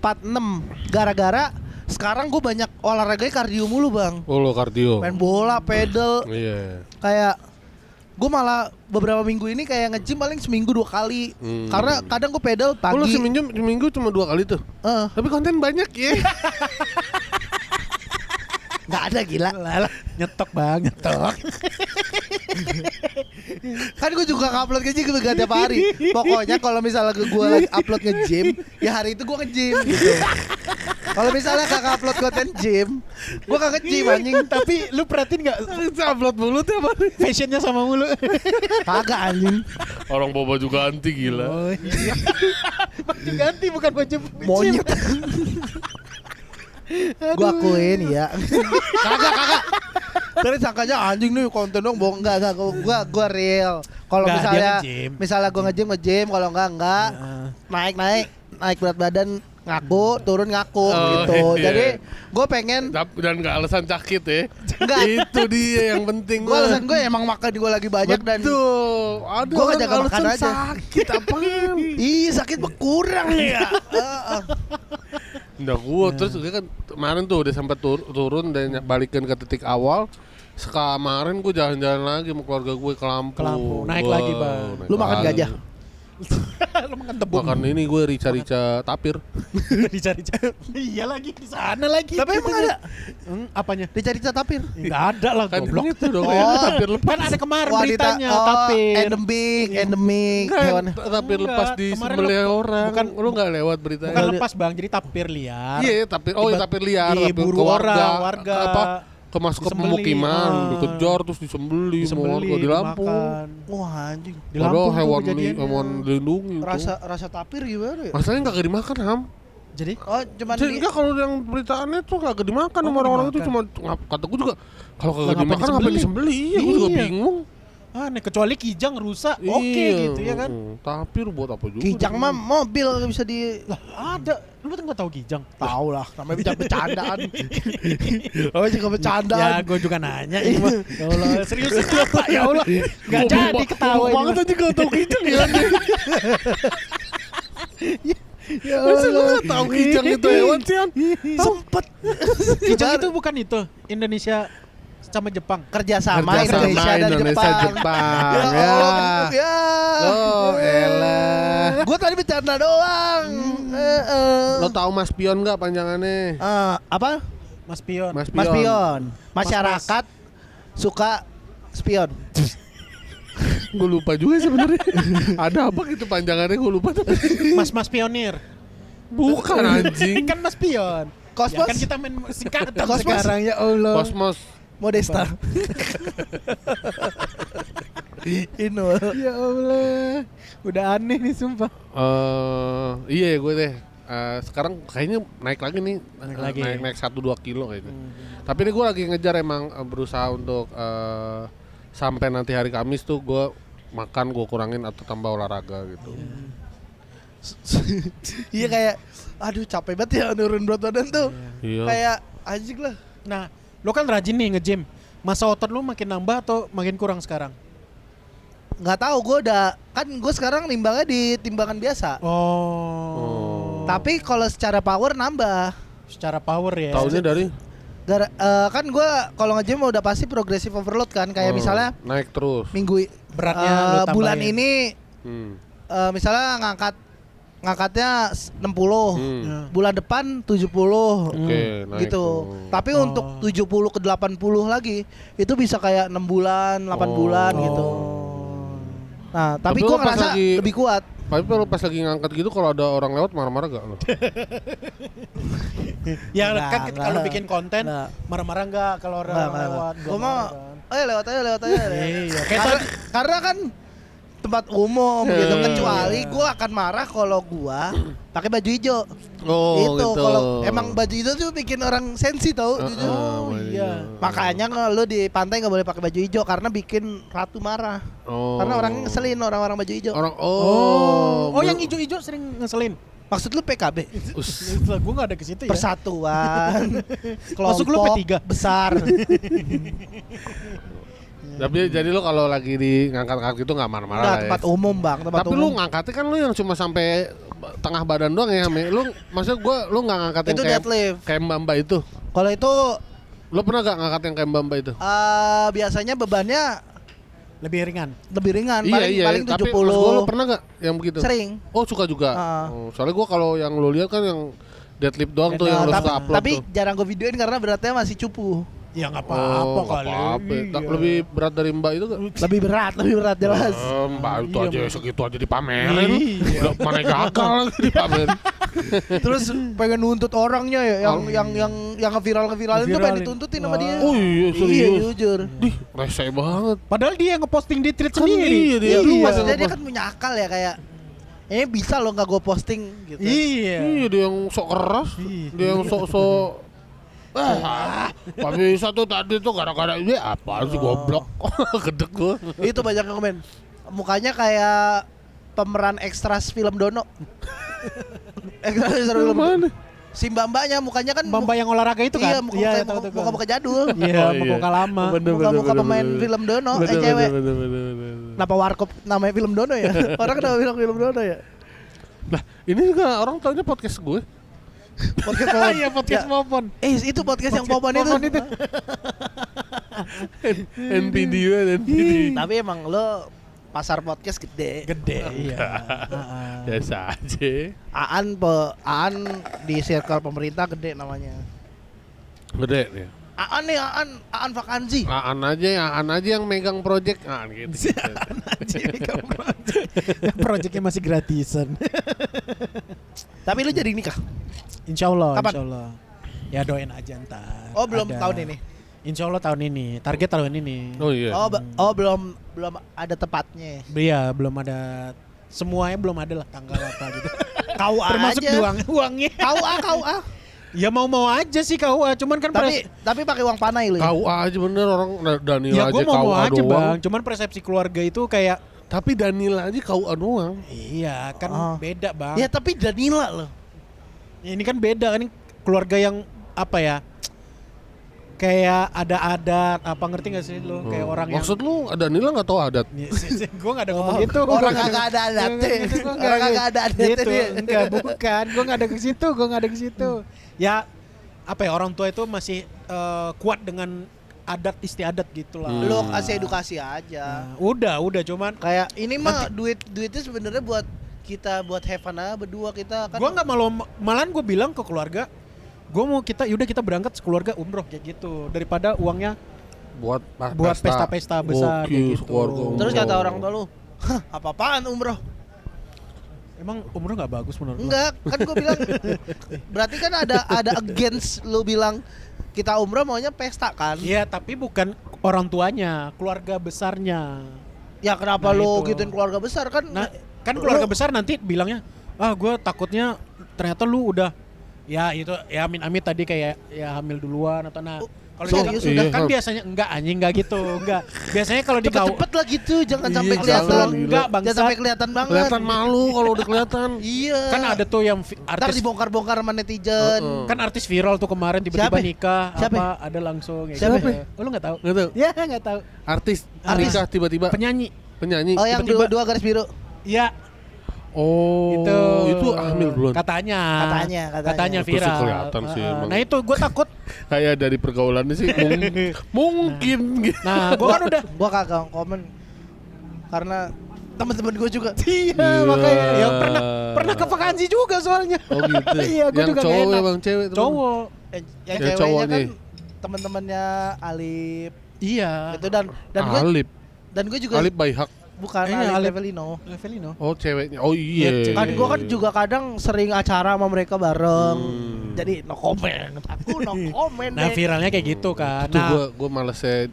Speaker 3: gara-gara sekarang gua banyak olahraganya kardio mulu, Bang.
Speaker 2: Oh lo kardio.
Speaker 3: Main bola, pedal,
Speaker 2: Iya.
Speaker 3: kayak gue malah beberapa minggu ini kayak nge-gym paling seminggu 2 kali. Karena kadang gue pedal
Speaker 2: Oh lo
Speaker 3: pagi.
Speaker 2: seminggu cuma 2 kali tuh. Tapi konten banyak ya.
Speaker 3: Nggak ada gila.
Speaker 1: Nyetok banget nyetok.
Speaker 3: Kan gue juga upload nge-gym juga tiap hari. Pokoknya kalau misalnya gue lagi upload nge-gym, ya hari itu gue nge-gym gitu. Kalau misalnya kakak upload konten gym, gue kagak nge-gym anjing.
Speaker 1: Tapi lu perhatiin enggak
Speaker 2: Upload mulu tiap hari.
Speaker 1: fashionnya sama mulu?
Speaker 3: Kagak anjing.
Speaker 2: Orang boba juga anti gila.
Speaker 1: Oh iya. Ganti bukan baju
Speaker 3: Monyet. Gue akuin ya. Kagak. Terus sangkanya anjing nih konten dong bohong. Enggak gue real. Kalau
Speaker 1: Nggak,
Speaker 3: misalnya
Speaker 1: dia nge-gym.
Speaker 3: gue nge-gym, kalau enggak. Naik berat badan ngaku, turun ngaku gitu.
Speaker 2: Iya.
Speaker 3: Jadi gue pengen
Speaker 2: Dan gak alasan sakit ya.
Speaker 3: Enggak.
Speaker 2: Itu dia yang penting.
Speaker 3: gue alasan gue emang makan gue lagi banyak dan
Speaker 2: Betul. Aduh,
Speaker 3: Gua
Speaker 2: orang
Speaker 3: ngejaga makan
Speaker 2: alasan
Speaker 3: aja.
Speaker 2: sakit apaan?
Speaker 3: ih sakit berkurang ya.
Speaker 2: Nggak gua terus gue kan kemarin tuh udah sempat turun dan balikin ke titik awal. Kemarin gue jalan-jalan lagi sama keluarga gue ke Lampung.
Speaker 1: Ke Lampung. Naik
Speaker 2: Wah,
Speaker 1: lagi, Bang.
Speaker 2: naik
Speaker 3: Lu makan
Speaker 2: lagi.
Speaker 3: gajah?
Speaker 1: Lu makan tepung.
Speaker 2: Makan ini gue rica-rica tapir.
Speaker 1: Dicari-cari. Iya lagi di sana lagi.
Speaker 3: Tapi emang ada
Speaker 1: Apanya?
Speaker 3: dicari tapir.
Speaker 1: Enggak ada lah
Speaker 2: Kan
Speaker 1: goblok.
Speaker 2: itu dong
Speaker 3: Oh.
Speaker 2: ya, tapir lepas.
Speaker 1: Kan ada kemarin
Speaker 3: Wanita-
Speaker 1: beritanya
Speaker 3: oh,
Speaker 1: tapir.
Speaker 3: endemik hewan.
Speaker 2: Tapir
Speaker 1: Enggak,
Speaker 2: lepas di
Speaker 1: kemarin
Speaker 2: sembelih
Speaker 1: lepas.
Speaker 2: orang.
Speaker 1: Bukan-
Speaker 2: Lu nggak lewat beritanya?
Speaker 1: Bukan lepas Bang, jadi tapir liar.
Speaker 2: Iya, tapir. Oh,
Speaker 1: Tiba-
Speaker 2: tapir liar. Tapir
Speaker 1: diburu
Speaker 2: ke
Speaker 1: orang, warga.
Speaker 2: Apa? masuk ke
Speaker 1: Disembeli,
Speaker 2: pemukiman, dikejar terus disembeli di Lampung.
Speaker 1: dimakan.
Speaker 3: Wah anjing.
Speaker 1: Di
Speaker 2: Padahal
Speaker 1: Lampung tuh
Speaker 2: hewan
Speaker 1: kejadiannya.
Speaker 2: hewan dilindungi itu.
Speaker 3: Rasa tapir gimana ya?
Speaker 2: Masalahnya kagak dimakan, Ham.
Speaker 1: Jadi
Speaker 3: Oh, cuman
Speaker 2: Jadi enggak kalau yang beritaannya tuh kagak dimakan sama orang-orang itu, cuma kata gue juga kalau kagak
Speaker 1: Lah, ngapain
Speaker 2: dimakan ngapain disembeli? Iya, gue juga
Speaker 1: Iya.
Speaker 2: bingung.
Speaker 1: aneh kecuali kijang rusak, oke
Speaker 2: Iya,
Speaker 1: gitu ya kan.
Speaker 2: Tapir buat apa juga?
Speaker 3: Kijang mah mobil nggak bisa di
Speaker 1: Lah ada, lu tuh nggak tahu kijang?
Speaker 3: tahu lah, namanya bisa bercandaan. Oh, juga bercandaan.
Speaker 1: Ya gue juga nanya ini mah. Ya Allah, serius apa ya Allah? Gak jadi ketawa ini
Speaker 2: banget
Speaker 1: mah.
Speaker 2: aja gak tau kijang ya.
Speaker 3: Ya
Speaker 2: Masa lu gak tau kijang itu hewan sih, Han?
Speaker 3: Sempet.
Speaker 1: Kijang itu bukan itu Indonesia sama Jepang.
Speaker 3: Kerjasama
Speaker 2: Kerjasama
Speaker 3: Indonesia dan
Speaker 2: Indonesia,
Speaker 3: Jepang.
Speaker 2: Jepang.
Speaker 3: Ya
Speaker 2: Ya.
Speaker 3: Allah, ya.
Speaker 2: Oh, elah.
Speaker 3: Gue tadi bercanda doang.
Speaker 2: Lo tau Mas Pion gak panjangannya?
Speaker 3: Apa?
Speaker 1: Mas Pion.
Speaker 3: Mas Pion. Masyarakat suka spion.
Speaker 2: Gue lupa juga sebenarnya. Ada apa gitu panjangannya, gue lupa tapi.
Speaker 1: Mas Pionir.
Speaker 2: Bukan anjing.
Speaker 1: Kan Mas Pion.
Speaker 3: Kosmos.
Speaker 1: Ya kan kita main singkatan
Speaker 3: Kosmos.
Speaker 1: sekarang ya Allah.
Speaker 2: Kosmos.
Speaker 3: Modesta. Inul.
Speaker 1: Ya Allah. Udah aneh nih sumpah.
Speaker 2: Iya gue deh. Sekarang kayaknya naik lagi nih.
Speaker 1: Naik lagi.
Speaker 2: Naik 1-2 kilo kayaknya. Tapi ini gue lagi ngejar emang berusaha untuk sampai nanti hari Kamis tuh gue makan gue kurangin atau tambah olahraga gitu.
Speaker 3: Iya kayak aduh capek banget ya nurun berat badan tuh.
Speaker 2: Iya.
Speaker 3: Kayak anjing lah.
Speaker 1: Nah, lo kan rajin nih nge-gym. Masa otot lu makin nambah atau makin kurang sekarang?
Speaker 3: Nggak tahu gue udah kan gue sekarang nimbangnya di timbangan biasa.
Speaker 1: Oh.
Speaker 3: Tapi kalau secara power nambah.
Speaker 1: Secara power ya.
Speaker 2: Tahunnya dari
Speaker 3: Kan gue kalau nge-gym udah pasti progressive overload kan. Kayak misalnya
Speaker 2: naik terus.
Speaker 3: minggu
Speaker 1: Beratnya lu tambahin.
Speaker 3: bulan ini misalnya ngangkatnya 60.
Speaker 1: Ya.
Speaker 3: Bulan depan 70.
Speaker 2: Oke, naik
Speaker 3: Gitu.
Speaker 2: tuh.
Speaker 3: Tapi untuk 70 ke 80 lagi itu bisa kayak 6 bulan, 8 bulan gitu. Nah, tapi
Speaker 2: Tapi
Speaker 3: gue
Speaker 2: lo pas
Speaker 3: ngerasa
Speaker 2: lagi-
Speaker 3: lebih kuat.
Speaker 2: Tapi kalau pas lagi ngangkat gitu kalau ada orang lewat marah-marah gak lo?
Speaker 1: Ya
Speaker 3: Enggak,
Speaker 1: kan ketika lu
Speaker 3: enggak.
Speaker 1: bikin konten
Speaker 3: Enggak.
Speaker 1: marah-marah enggak kalau orang lewat?
Speaker 3: Gue mah lewat aja.
Speaker 1: Iya, kayak
Speaker 3: Karena kan tempat umum gitu, kecuali gue akan marah kalau gue pakai baju hijau.
Speaker 2: Oh
Speaker 3: Itu
Speaker 2: gitu.
Speaker 3: kalau emang baju hijau tuh bikin orang sensi tau. jujur.
Speaker 1: Oh, iya.
Speaker 3: Makanya lu di pantai nggak boleh pakai baju hijau karena bikin ratu marah.
Speaker 2: Oh.
Speaker 3: Karena orangnya ngeselin orang-orang baju hijau.
Speaker 1: Oh, yang hijau-hijau sering ngeselin.
Speaker 3: Maksud lu PKB?
Speaker 1: Gue gak ada ke situ ya.
Speaker 3: Persatuan.
Speaker 1: Masuk lu
Speaker 3: kelompok
Speaker 1: P3?
Speaker 3: besar.
Speaker 2: Tapi jadi lo kalau lagi di ngangkat-ngangkat gitu nggak marah-marah
Speaker 3: Enggak,
Speaker 2: lah ya.
Speaker 3: tempat umum bang, tempat
Speaker 2: Tapi
Speaker 3: umum.
Speaker 2: lu ngangkatnya kan lu yang cuma sampai tengah badan doang ya, Me. Lu maksudnya lu nggak ngangkat yang
Speaker 3: Itu
Speaker 2: kayak
Speaker 3: deadlift.
Speaker 2: kayak Mbak itu.
Speaker 3: Kalau itu
Speaker 2: Lu pernah gak ngangkat yang kayak Mbak itu?
Speaker 3: biasanya bebannya
Speaker 1: Lebih ringan.
Speaker 3: lebih ringan, paling
Speaker 2: tapi
Speaker 3: 70.
Speaker 2: maksud gua lu pernah gak yang begitu?
Speaker 3: Sering.
Speaker 2: Oh suka juga? Oh, soalnya gua kalau yang lu lihat kan yang deadlift doang tuh yang lu suka upload
Speaker 3: tapi
Speaker 2: tuh.
Speaker 3: jarang gue videoin karena beratnya masih cupu.
Speaker 1: Ya nggak apa-apa
Speaker 2: nggak
Speaker 1: kali.
Speaker 2: apa-apa.
Speaker 1: Iya.
Speaker 2: Lebih berat dari Mbak itu gak?
Speaker 3: Lebih berat jelas.
Speaker 2: Mbak itu
Speaker 1: Iya,
Speaker 2: aja
Speaker 1: Mbak.
Speaker 2: segitu aja dipamerin.
Speaker 1: Iya.
Speaker 2: Udah mana gagal lagi dipamerin.
Speaker 3: Terus pengen nuntut orangnya ya yang ngeviralin tuh pengen dituntutin sama dia.
Speaker 2: Oh iya
Speaker 3: Iya,
Speaker 2: serius.
Speaker 3: jujur.
Speaker 2: Dih, rese banget.
Speaker 1: Padahal dia yang ngeposting di tweet
Speaker 2: Kan
Speaker 1: sendiri.
Speaker 2: iya, dia.
Speaker 3: Iya,
Speaker 2: Lu
Speaker 3: maksudnya
Speaker 2: masa
Speaker 3: dia kan punya akal ya kayak bisa lo nggak gue posting gitu.
Speaker 1: Iya.
Speaker 2: Iya dia yang sok keras,
Speaker 1: Iya.
Speaker 2: dia yang sok-sok. Pak bisa tuh tadi tuh gara-gara ini apaan sih goblok. Gedek gua.
Speaker 3: Itu banyak yang komen. Mukanya kayak pemeran ekstras film Dono. Ekstras film
Speaker 2: Mana?
Speaker 3: Si mbak-mbaknya mukanya kan
Speaker 1: Mbak yang olahraga itu
Speaker 3: Iya,
Speaker 1: kan?
Speaker 3: muka muka jadul.
Speaker 1: Iya,
Speaker 2: Oh, iya.
Speaker 1: muka lama.
Speaker 3: Muka-muka pemain film Dono, cewek. Kenapa warkop namanya film Dono ya? Orang kenapa bilang film Dono ya?
Speaker 2: Nah, ini juga orang taunya podcast gue.
Speaker 3: Podcast Popon.
Speaker 1: Iya, podcast
Speaker 3: Ya.
Speaker 1: Popon.
Speaker 3: Itu podcast yang Popon itu.
Speaker 2: NPD gue, NPD.
Speaker 3: Tapi emang lo pasar podcast gede.
Speaker 1: Gede, iya.
Speaker 2: Biasa aja.
Speaker 3: Aan di circle pemerintah gede namanya.
Speaker 2: Gede ya.
Speaker 3: Aan vakansi.
Speaker 2: Aan aja yang megang project. Gitu.
Speaker 1: Proyeknya masih gratisan.
Speaker 3: Tapi lu jadi nikah?
Speaker 1: Insya Allah,
Speaker 3: Kapan?
Speaker 1: insya Allah. Ya doain aja ntar.
Speaker 3: Oh belum
Speaker 1: Ada.
Speaker 3: tahun ini.
Speaker 1: Insya Allah tahun ini, target tahun ini.
Speaker 2: Oh iya.
Speaker 3: Belum ada tepatnya.
Speaker 1: Iya, belum ada, semuanya belum ada lah tanggal apa gitu.
Speaker 3: KUA
Speaker 1: Termasuk
Speaker 3: aja.
Speaker 1: uangnya.
Speaker 3: KUA.
Speaker 1: Ya mau aja sih KUA, cuman kan
Speaker 3: Tapi pakai uang panai lu.
Speaker 2: KUA aja bener, orang Danila
Speaker 1: ya
Speaker 2: aja
Speaker 1: gue mau
Speaker 2: KUA
Speaker 1: aja
Speaker 2: doang.
Speaker 1: bang, cuman persepsi keluarga itu kayak
Speaker 2: Tapi Danila aja KUA doang.
Speaker 1: iya kan beda bang.
Speaker 3: Ya tapi Danila loh.
Speaker 1: Ini kan beda kan, ini keluarga yang apa ya? Kayak ada adat apa, ngerti gak sih lo? Kayak orang yang
Speaker 2: Maksud lu Danila nggak tahu adat?
Speaker 1: gue gak ada ngomong gitu.
Speaker 3: Orang kagak ada adatnya. Orang kagak ada adatnya
Speaker 1: gitu.
Speaker 3: dia.
Speaker 1: Enggak, bukan. Gue gak ada ke situ. Ya apa ya, orang tua itu masih kuat dengan adat istiadat gitu lah.
Speaker 3: Lu kasih edukasi aja.
Speaker 1: Nah, udah cuman
Speaker 3: Kayak ini mah duitnya sebenarnya buat kita, buat have fun aja berdua kita kan.
Speaker 1: gue nggak malahan gue bilang ke keluarga, gue mau kita berangkat sekeluarga umroh kayak gitu daripada uangnya
Speaker 2: Buat
Speaker 1: pesta-pesta besar kayak gitu.
Speaker 3: Terus kata orang tua lu, "Hah, apa-apaan umroh?"
Speaker 1: Emang umroh nggak bagus menurut lo?
Speaker 3: Enggak, kan gue bilang berarti kan ada against lu bilang kita umroh maunya pesta kan?
Speaker 1: Iya, tapi bukan orang tuanya, keluarga besarnya.
Speaker 3: Ya kenapa
Speaker 1: Nah,
Speaker 3: lu
Speaker 1: itu.
Speaker 3: gituin keluarga besar kan?
Speaker 1: Nah, kan keluarga besar nanti bilangnya, gue takutnya ternyata lu udah, ya itu ya amit-amit tadi kayak ya hamil duluan atau kalau
Speaker 3: serius
Speaker 1: sudah
Speaker 2: iya.
Speaker 1: kan biasanya enggak gitu, enggak. Biasanya kalau di
Speaker 3: cepet-cepet lah gitu, jangan
Speaker 2: Iya,
Speaker 3: sampai
Speaker 2: jangan,
Speaker 3: kelihatan.
Speaker 1: enggak, bangsat.
Speaker 3: Jangan sampai kelihatan banget.
Speaker 2: Kelihatan malu kalau udah kelihatan.
Speaker 3: Iya.
Speaker 1: kan ada tuh yang
Speaker 3: Ntar
Speaker 1: artis,
Speaker 3: dibongkar-bongkar sama netizen.
Speaker 1: kan artis viral tuh kemarin tiba-tiba
Speaker 3: Siapa?
Speaker 1: nikah,
Speaker 3: Siapa?
Speaker 1: apa ada langsung ya
Speaker 3: Siapa?
Speaker 1: gitu. Oh, lu nggak tahu?
Speaker 2: Nggak tahu.
Speaker 1: Ya nggak tahu.
Speaker 2: Artis
Speaker 1: Artis.
Speaker 2: nikah tiba-tiba
Speaker 1: Penyanyi.
Speaker 2: penyanyi.
Speaker 3: Oh yang
Speaker 1: Tiba-tiba-
Speaker 3: dua garis biru.
Speaker 1: Ya
Speaker 2: Oh,
Speaker 1: itu
Speaker 2: hamil duluan.
Speaker 1: katanya
Speaker 2: Itu sih
Speaker 1: viral.
Speaker 2: kelihatan sih emang.
Speaker 1: Nah itu gue takut.
Speaker 2: Kayak dari pergaulannya sih mungkin gitu.
Speaker 1: Nah gue kan udah.
Speaker 3: Gua kagak komen karena teman-teman gue juga.
Speaker 1: Iya makanya ya pernah ke vakansi juga soalnya.
Speaker 2: Oh gitu.
Speaker 1: Iya gue
Speaker 2: Yang
Speaker 1: juga
Speaker 2: cowok
Speaker 1: gak enak.
Speaker 2: emang cewek temen.
Speaker 1: Cowok.
Speaker 3: Yang
Speaker 2: Ya,
Speaker 3: ceweknya
Speaker 2: cowoknya.
Speaker 3: kan teman-temannya Alip
Speaker 1: Iya.
Speaker 3: itu dan gue juga
Speaker 2: Alip Baihak.
Speaker 3: bukan
Speaker 1: Iya,
Speaker 3: Alip
Speaker 1: Alip.
Speaker 3: Levelino.
Speaker 1: Levelino.
Speaker 2: Oh ceweknya. Oh iya.
Speaker 1: Iya,
Speaker 3: Kan gue kan juga kadang sering acara sama mereka bareng.
Speaker 2: Hmm.
Speaker 3: Jadi no comment. Aku no comment.
Speaker 1: Nah
Speaker 3: deh.
Speaker 1: viralnya kayak gitu kan.
Speaker 2: Itu
Speaker 1: Nah
Speaker 2: gue malesnya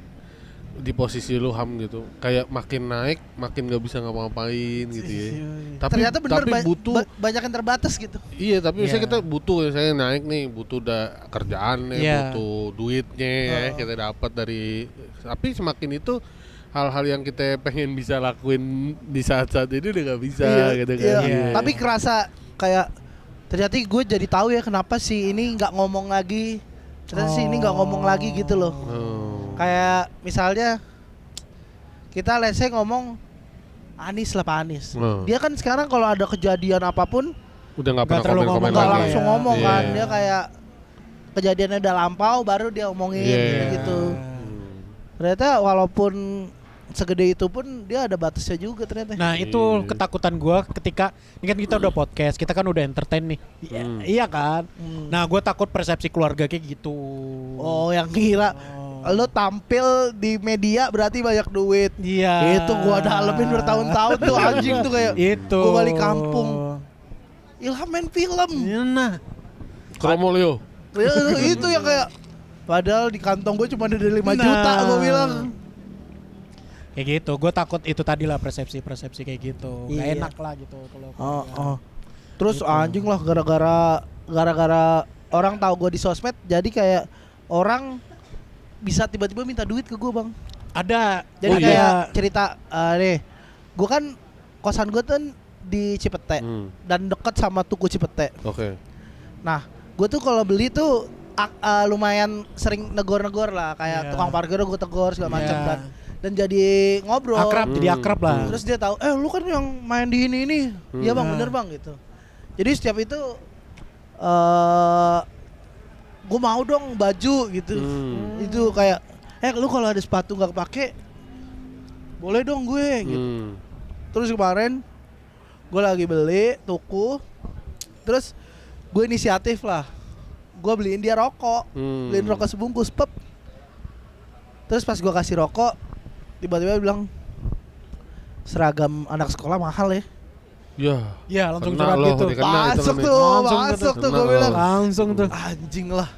Speaker 2: di posisi lu Ham gitu. Kayak makin naik makin gak bisa ngapa-ngapain gitu ya. Tapi
Speaker 3: ternyata bener
Speaker 2: butuh.
Speaker 3: banyak yang terbatas gitu.
Speaker 2: Iya tapi misalnya
Speaker 1: Iya.
Speaker 2: kita butuh, saya naik nih butuh kerjaan nih,
Speaker 1: Iya.
Speaker 2: butuh duitnya ya kita dapat dari. Tapi semakin itu hal-hal yang kita pengen bisa lakuin di saat-saat ini udah gak bisa gitu kan.
Speaker 1: Iya.
Speaker 3: Tapi kerasa kayak ternyata gue jadi tahu ya kenapa si ini nggak ngomong lagi. Ternyata si ini nggak ngomong lagi gitu loh.
Speaker 2: Oh.
Speaker 3: Kayak misalnya kita let's say ngomong Anis lah Pak Anis. Dia kan sekarang kalau ada kejadian apapun
Speaker 2: Udah gak
Speaker 1: Nggak
Speaker 2: pernah
Speaker 1: terlalu
Speaker 2: komen-komen
Speaker 1: ngomong,
Speaker 3: nggak
Speaker 2: lagi.
Speaker 3: langsung
Speaker 1: Iya.
Speaker 3: ngomong
Speaker 2: Iya.
Speaker 3: kan. Dia kayak kejadiannya udah lampau baru dia omongin
Speaker 2: Iya.
Speaker 3: gitu. Ternyata walaupun segede itu pun dia ada batasnya juga ternyata.
Speaker 1: Nah itu
Speaker 2: Iya.
Speaker 1: ketakutan gue ketika ini kan kita udah podcast, kita kan udah entertain nih. Iya kan. Nah gue takut persepsi keluarga kayak gitu.
Speaker 3: Oh yang gila. Lo tampil di media berarti banyak duit.
Speaker 1: Iya.
Speaker 3: Itu gua dalemin bertahun-tahun tuh anjing tuh kayak
Speaker 1: Itu.
Speaker 3: gua balik kampung. Ilham main film.
Speaker 1: Nah.
Speaker 2: Kromolio.
Speaker 3: Itu yang kayak padahal di kantong gue cuma ada 5 juta gue bilang.
Speaker 1: Kayak gitu, gue takut itu tadi lah persepsi kayak gitu. Gak
Speaker 3: Iya.
Speaker 1: enak lah gitu kalau.
Speaker 3: Terus
Speaker 1: Gitu.
Speaker 3: anjing lah gara-gara orang tahu gue di sosmed jadi kayak orang bisa tiba-tiba minta duit ke gue bang.
Speaker 1: Ada.
Speaker 3: Jadi
Speaker 1: Oh,
Speaker 3: kayak
Speaker 1: iya.
Speaker 3: cerita nih, gue kan kosan gue tuh di Cipete dan deket sama tuku Cipete.
Speaker 2: Oke.
Speaker 3: Nah, gue tuh kalau beli tuh lumayan sering negor-negor lah, kayak
Speaker 1: Iya.
Speaker 3: tukang parkir gue tegur segala macam
Speaker 1: Iya.
Speaker 3: dan jadi ngobrol.
Speaker 1: Akrab, jadi akrab lah.
Speaker 3: Terus dia tahu, lu kan yang main di ini. Iya bang, bener bang gitu. Jadi setiap itu gue mau dong baju gitu. Itu kayak, lu kalau ada sepatu nggak kepake, boleh dong gue gitu. Terus kemarin gue lagi beli tuku, terus gue inisiatif lah, gue beliin dia rokok, beliin rokok sebungkus, pep. Terus pas gue kasih rokok, tiba-tiba bilang seragam anak sekolah mahal ya.
Speaker 1: Ya langsung
Speaker 2: Kena
Speaker 1: curhat
Speaker 2: loh,
Speaker 1: gitu.
Speaker 2: dikena itu
Speaker 3: Masuk
Speaker 2: kan.
Speaker 3: tuh,
Speaker 1: Langsung
Speaker 3: masuk tuh
Speaker 2: kena
Speaker 3: gue bilang.
Speaker 1: Langsung tuh.
Speaker 3: Anjing lah.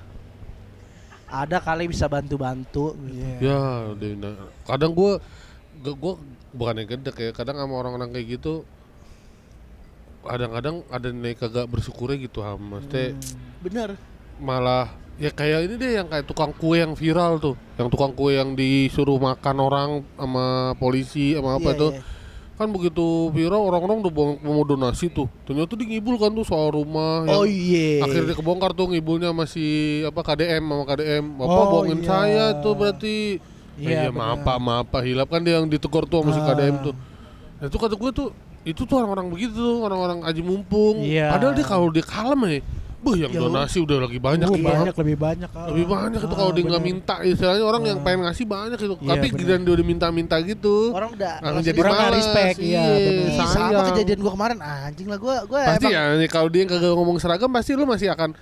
Speaker 3: ada kali bisa bantu-bantu.
Speaker 2: Ya, kadang gue bukannya gedek ya, kadang sama orang-orang kayak gitu kadang-kadang ada nih kagak bersyukurnya gitu maksudnya
Speaker 3: Bener.
Speaker 2: malah ya kayak ini deh yang kayak tukang kue yang viral tuh, yang tukang kue yang disuruh makan orang sama polisi sama apa itu. Kan begitu viral orang-orang udah mau donasi tuh, ternyata dia ngibul kan tuh soal rumah yang akhirnya kebongkar tuh ngibulnya masih apa KDM bapak bohongin saya tuh berarti maaf pak hilap kan dia yang ditegur tuh sama si KDM tuh. Nah itu kata gue tuh itu tuh orang-orang begitu, orang-orang aji mumpung. Padahal dia kalau dia kalem yang donasi udah lagi banyak
Speaker 1: lebih banyak
Speaker 2: itu kalau dia nggak minta istilahnya orang yang pengen ngasih banyak itu, tapi giliran dia udah minta gitu
Speaker 3: orang udah
Speaker 2: jadi
Speaker 1: orang
Speaker 2: malas.
Speaker 1: respect.
Speaker 3: Sama kejadian gua kemarin anjing lah gua
Speaker 2: pasti ya nih kalau dia kagak ngomong seragam pasti lu masih akan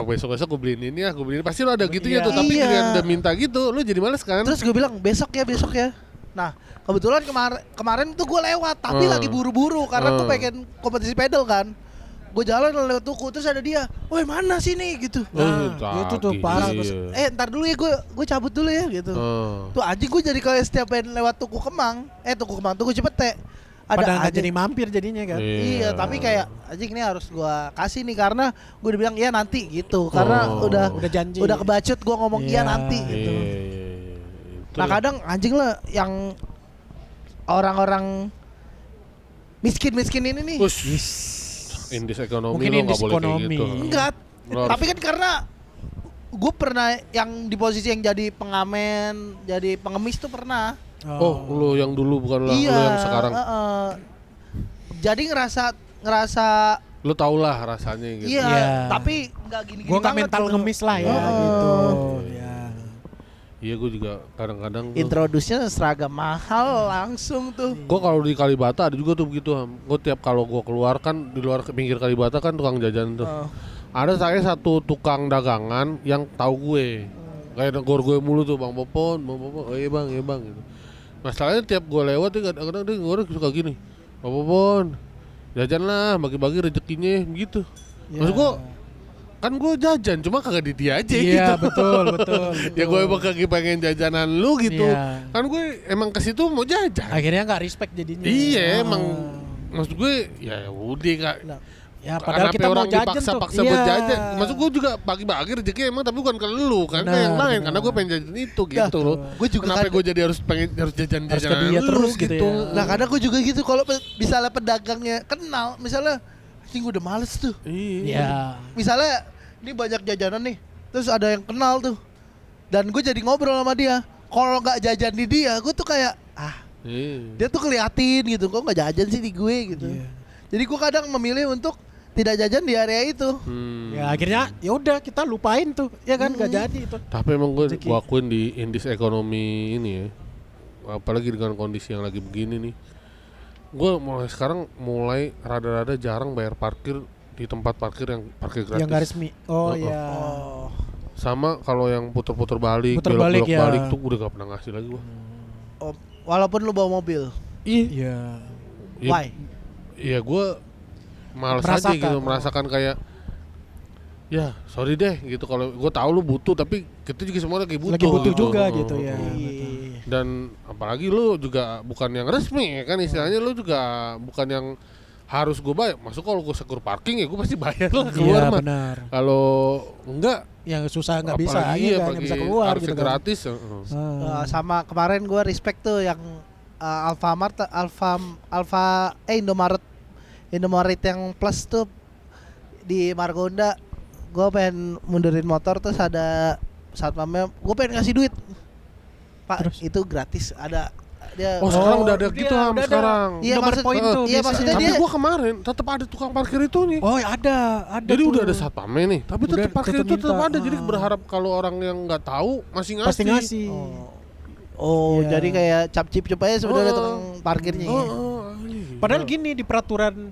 Speaker 2: besok gue beliin ini pasti lu ada gitunya tuh, tapi giliran udah minta gitu lu jadi malas kan.
Speaker 3: Terus gue bilang besok ya. Nah kebetulan kemarin tuh gue lewat tapi lagi buru-buru karena gue pengen kompetisi pedal kan. Gue jalan lewat tuku terus ada dia, woi mana sih nih gitu.
Speaker 1: Itu tuh parah. Terus,
Speaker 3: ntar dulu ya gue cabut dulu ya gitu. Tuh anjing gue jadi kalau setiap pengen lewat tuku Cipete.
Speaker 1: Padahal nggak jadi mampir jadinya kan.
Speaker 3: Iya tapi kayak anjing ini harus gue kasih nih karena gue udah bilang iya nanti gitu. Karena udah
Speaker 1: janji.
Speaker 3: Udah kebacut gue ngomong iya nanti gitu. Nah kadang anjing lah yang orang-orang miskin ini nih.
Speaker 2: Indis ekonomi
Speaker 1: mungkin
Speaker 2: lo nggak boleh kayak gitu.
Speaker 3: Enggak. Tapi kan karena gue pernah yang di posisi yang jadi pengamen, jadi pengemis tuh pernah.
Speaker 2: Lo yang dulu bukan lo yang sekarang.
Speaker 3: Jadi ngerasa
Speaker 2: lo tau lah rasanya gitu.
Speaker 3: Iya. Tapi nggak gini-gini.
Speaker 1: Gue nggak mental ngemis lah ya gitu.
Speaker 2: Iya gue juga kadang-kadang
Speaker 3: introduce-nya seragam mahal langsung tuh.
Speaker 2: Gue kalau di Kalibata ada juga tuh begitu. Gue tiap kalau gue keluar kan di luar pinggir Kalibata kan tukang jajan tuh. Ada saya satu tukang dagangan yang tahu gue. Kayak negor gue mulu tuh Bang Popon, bang gitu. Masalahnya tiap gue lewat tuh kadang-kadang dia gue suka gini. Bang Popon, jajan lah bagi-bagi rezekinya gitu. Maksud gue kan gue jajan cuma kagak di dia aja gitu.
Speaker 1: Iya betul.
Speaker 2: Ya gue emang kagak pengen jajanan lu gitu. Kan gue emang ke situ mau jajan.
Speaker 1: Akhirnya nggak respect jadinya.
Speaker 2: Iya emang maksud gue ya udah kak.
Speaker 1: Ya padahal kita mau jajan
Speaker 2: paksa buat jajan. Maksud gue juga bagi-bagi rezeki emang tapi bukan ke lu kan ke yang lain karena gue pengen jajan itu gitu loh. Gue juga kenapa gue jadi harus jajan
Speaker 1: ke dia terus gitu.
Speaker 3: Nah kadang gue juga gitu kalau misalnya pedagangnya kenal misalnya anjing udah males tuh.
Speaker 1: Iya.
Speaker 3: Misalnya ini banyak jajanan nih, terus ada yang kenal tuh, dan gue jadi ngobrol sama dia. Kalau nggak jajan di dia, gue tuh kayak dia tuh keliatin gitu, kok nggak jajan sih di gue gitu. Jadi gue kadang memilih untuk tidak jajan di area itu.
Speaker 1: Ya akhirnya ya udah kita lupain tuh, ya kan nggak jadi itu.
Speaker 2: Tapi emang gue akuin di indis ekonomi ini ya, apalagi dengan kondisi yang lagi begini nih. Gue mulai rada-rada jarang bayar parkir di tempat parkir yang parkir gratis.
Speaker 1: Yang gak resmi.
Speaker 2: Sama kalau yang puter-puter balik,
Speaker 1: belok-belok
Speaker 2: balik tuh udah gak pernah ngasih lagi gue.
Speaker 3: Walaupun lu bawa mobil.
Speaker 1: Iya.
Speaker 3: Why?
Speaker 2: Iya gue males aja gitu merasakan kayak ya sorry deh gitu kalau gue tahu lu butuh tapi kita juga semua lagi butuh
Speaker 1: gitu. juga
Speaker 2: gitu
Speaker 1: ya.
Speaker 2: Dan apalagi lu juga bukan yang resmi kan istilahnya lu juga bukan yang harus gue bayar. Masuk kalau gue sekur parking ya gue pasti bayar lah keluar mah.
Speaker 1: Benar.
Speaker 2: Kalau enggak
Speaker 1: yang susah nggak bisa
Speaker 2: nggak
Speaker 1: bisa keluar
Speaker 2: harusnya
Speaker 1: gitu
Speaker 2: gratis.
Speaker 3: Sama kemarin gue respect tuh yang Indomaret yang plus tuh di Margonda. Gue pengen mundurin motor terus ada satpamnya, gue pengen ngasih duit. Pak, terus? Itu gratis ada dia.
Speaker 2: Sekarang udah ada gitu sekarang.
Speaker 3: Iya maksudnya
Speaker 2: tapi
Speaker 3: dia.
Speaker 2: Gua kemarin tetap ada tukang parkir itu nih.
Speaker 1: Ada.
Speaker 2: Jadi udah ada satpamnya nih, tapi tetap parkir itu tetap ada. Jadi berharap kalau orang yang nggak tahu masih ngasih.
Speaker 1: Pasti ngasih.
Speaker 3: Jadi kayak cap-cip aja sebenarnya tukang parkirnya.
Speaker 1: Padahal gini di peraturan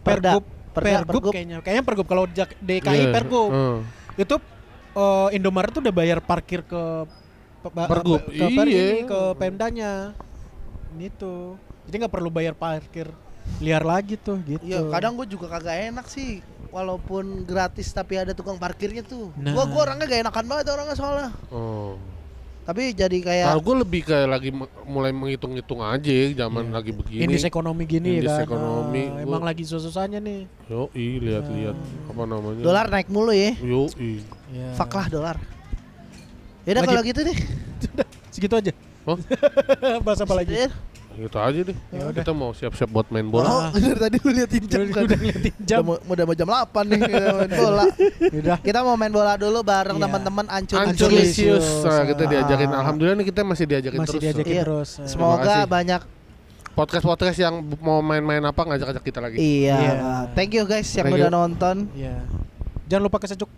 Speaker 1: Pergub kayaknya Pergub kalau DKI Pergub. Itu Indomaret tuh udah bayar parkir ke
Speaker 2: Pergub,
Speaker 1: ke Pemdanya. Itu. Jadi nggak perlu bayar parkir liar lagi tuh gitu.
Speaker 3: Iya, kadang gue juga kagak enak sih. walaupun gratis tapi ada tukang parkirnya tuh.
Speaker 1: Nah.
Speaker 3: Gua orangnya gak enakan banget orangnya soalnya.
Speaker 2: Oh.
Speaker 3: Tapi jadi kayak
Speaker 2: Kalau gue lebih kayak lagi mulai menghitung-hitung aja zaman lagi begini.
Speaker 1: Indis ekonomi gini
Speaker 2: Indis
Speaker 1: ya kan.
Speaker 2: ekonomi,
Speaker 1: Emang
Speaker 2: gua-
Speaker 1: lagi susah-susahnya nih.
Speaker 2: Yoi, lihat-lihat apa namanya.
Speaker 3: dolar naik mulu ya.
Speaker 2: Yoi.
Speaker 1: Ya.
Speaker 3: Fuck lah dolar. Yaudah
Speaker 1: Lagi-
Speaker 3: kalau gitu deh.
Speaker 1: Segitu aja.
Speaker 2: Oh,
Speaker 1: Bahas apa lagi?
Speaker 3: Iya.
Speaker 2: gitu aja deh.
Speaker 1: Ya udah.
Speaker 2: Kita mau siap-siap buat main bola.
Speaker 3: Oh, dari tadi lu liatin jam kan.
Speaker 1: Udah ngeliatin jam.
Speaker 3: Udah mau jam 8 nih kita main bola.
Speaker 1: Udah.
Speaker 3: Kita mau main bola dulu bareng
Speaker 1: Iya.
Speaker 3: teman-teman Ancur
Speaker 2: Ancur
Speaker 1: Lisius.
Speaker 2: Lisius. Nah, kita diajakin.
Speaker 3: Ah.
Speaker 2: Alhamdulillah nih kita masih diajakin
Speaker 1: Masih
Speaker 2: terus.
Speaker 1: diajakin
Speaker 3: Iya.
Speaker 1: terus.
Speaker 3: Semoga
Speaker 2: kasih.
Speaker 3: banyak
Speaker 2: Podcast-podcast yang mau main-main apa ngajak-ngajak kita lagi.
Speaker 3: iya.
Speaker 1: Iya.
Speaker 3: Thank you guys yang
Speaker 2: Thank
Speaker 3: udah
Speaker 2: you.
Speaker 3: nonton.
Speaker 1: Iya. Jangan lupa kesejuk.